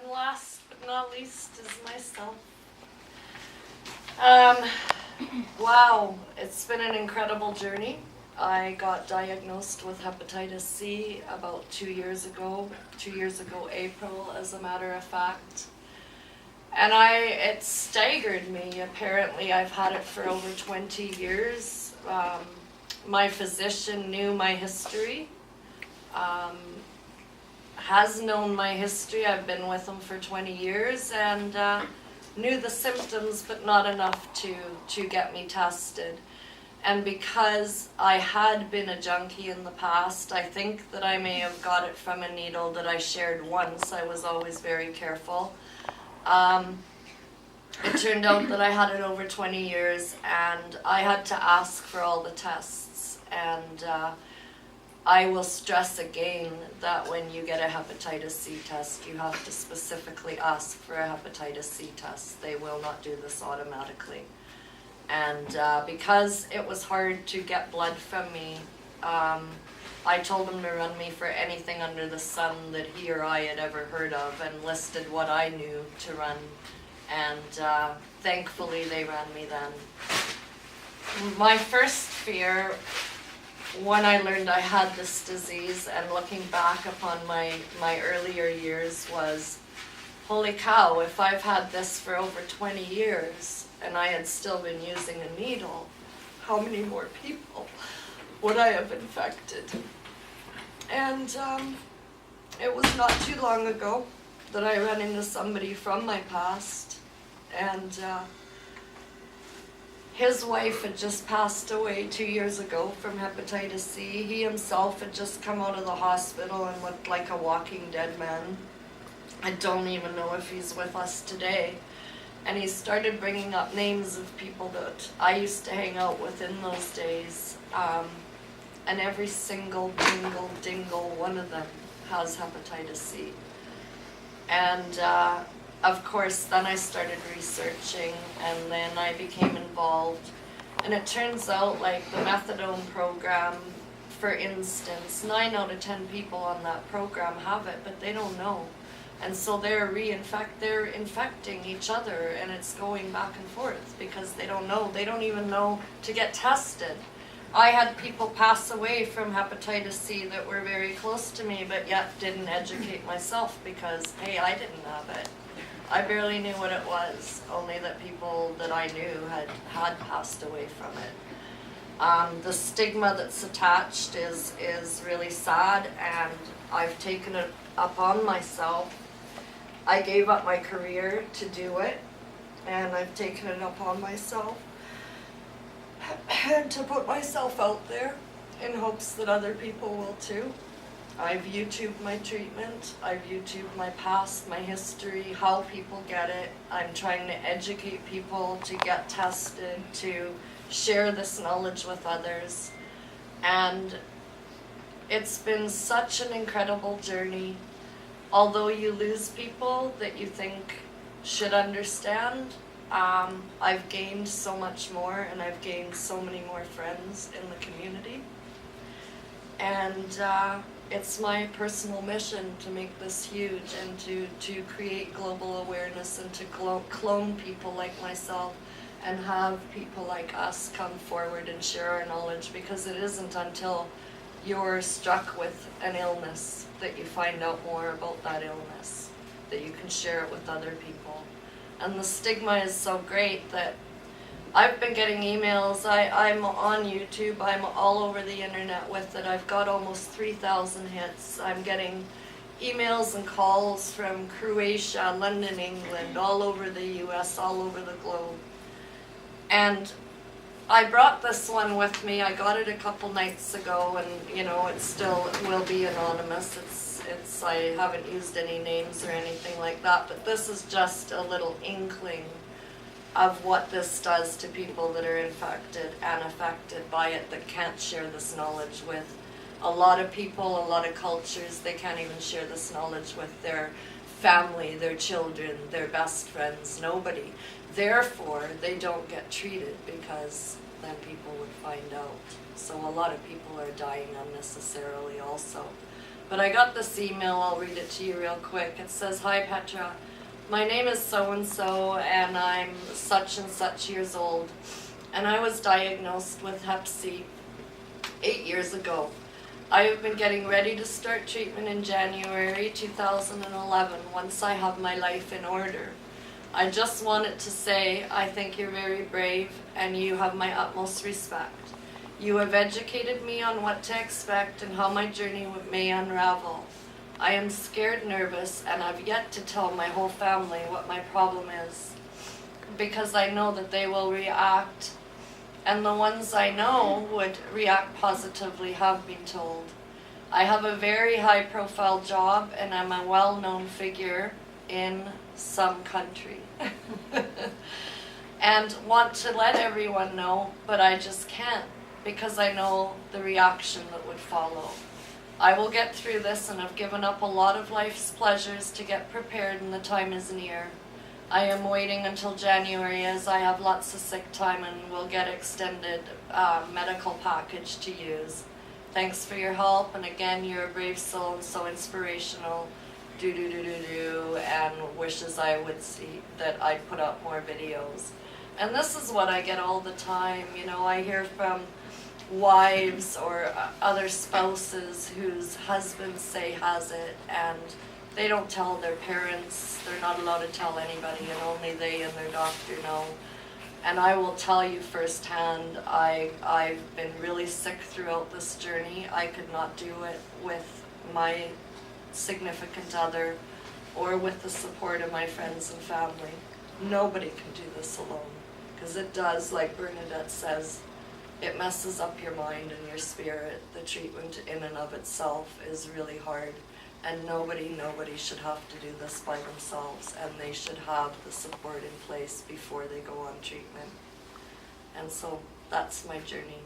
last but not least is myself. Wow, it's been an incredible journey. I got diagnosed with hepatitis C about 2 years ago, April, as a matter of fact. And it staggered me. Apparently, I've had it for over 20 years. My physician knew my history, has known my history. I've been with him for 20 years and knew the symptoms, but not enough to get me tested. And because I had been a junkie in the past, I think that I may have got it from a needle that I shared once. I was always very careful. It turned out that I had it over 20 years, and I had to ask for all the tests. And I will stress again that when you get a hepatitis C test, you have to specifically ask for a hepatitis C test. They will not do this automatically. And because it was hard to get blood from me, I told him to run me for anything under the sun that he or I had ever heard of, and listed what I knew to run. And thankfully they ran me then. My first fear, when I learned I had this disease, and looking back upon my earlier years, was, holy cow, if I've had this for over 20 years and I had still been using a needle, how many more people would I have infected? And it was not too long ago that I ran into somebody from my past, and his wife had just passed away 2 years ago from hepatitis C. He himself had just come out of the hospital and looked like a walking dead man. I don't even know if he's with us today. And he started bringing up names of people that I used to hang out with in those days. And every single dingle one of them has hepatitis C. And of course, then I started researching, and then I became involved. And it turns out, like the methadone program, for instance, 9 out of 10 people on that program have it, but they don't know. And so they're infecting each other, and it's going back and forth because they don't know. They don't even know to get tested. I had people pass away from hepatitis C that were very close to me, but yet didn't educate myself because, hey, I didn't have it. I barely knew what it was, only that people that I knew had passed away from it. The stigma that's attached is really sad, and I've taken it upon myself. I gave up my career to do it, and I've taken it upon myself and to put myself out there in hopes that other people will too. I've YouTubed my treatment, I've YouTubed my past, my history, how people get it. I'm trying to educate people to get tested, to share this knowledge with others. And it's been such an incredible journey. Although you lose people that you think should understand, I've gained so much more, and I've gained so many more friends in the community. And it's my personal mission to make this huge, and to create global awareness, and to clone people like myself, and have people like us come forward and share our knowledge, because it isn't until you're struck with an illness that you find out more about that illness, that you can share it with other people. And the stigma is so great that I've been getting emails. I'm on YouTube, I'm all over the internet with it. I've got almost 3,000 hits. I'm getting emails and calls from Croatia, London, England, all over the US, all over the globe. And I brought this one with me. I got it a couple nights ago, and you know, it still will be anonymous. I haven't used any names or anything like that, but this is just a little inkling of what this does to people that are infected and affected by it, that can't share this knowledge with a lot of people, a lot of cultures. They can't even share this knowledge with their family, their children, their best friends, nobody. Therefore, they don't get treated, because then people would find out. So a lot of people are dying unnecessarily also. But I got this email, I'll read it to you real quick. It says, "Hi Petra, my name is so-and-so and I'm such and such years old. And I was diagnosed with Hep C 8 years ago. I have been getting ready to start treatment in January 2011 once I have my life in order. I just wanted to say I think you're very brave and you have my utmost respect. You have educated me on what to expect and how my journey may unravel. I am scared, nervous, and I've yet to tell my whole family what my problem is, because I know that they will react, and the ones I know would react positively have been told. I have a very high-profile job and I'm a well-known figure in some country and want to let everyone know, but I just can't because I know the reaction that would follow. I will get through this and have given up a lot of life's pleasures to get prepared, and the time is near. I am waiting until January as I have lots of sick time and will get extended medical package to use. Thanks for your help, and again, you're a brave soul and so inspirational. And wishes I would see that I'd put up more videos." And this is what I get all the time. You know, I hear from wives or other spouses whose husbands say has it, and they don't tell their parents. They're not allowed to tell anybody, and only they and their doctor know. And I will tell you firsthand, I've been really sick throughout this journey. I could not do it with my significant other or with the support of my friends and family. Nobody can do this alone, because it does, like Bernadette says, it messes up your mind and your spirit. The treatment in and of itself is really hard, and nobody should have to do this by themselves, and they should have the support in place before they go on treatment. And so that's my journey.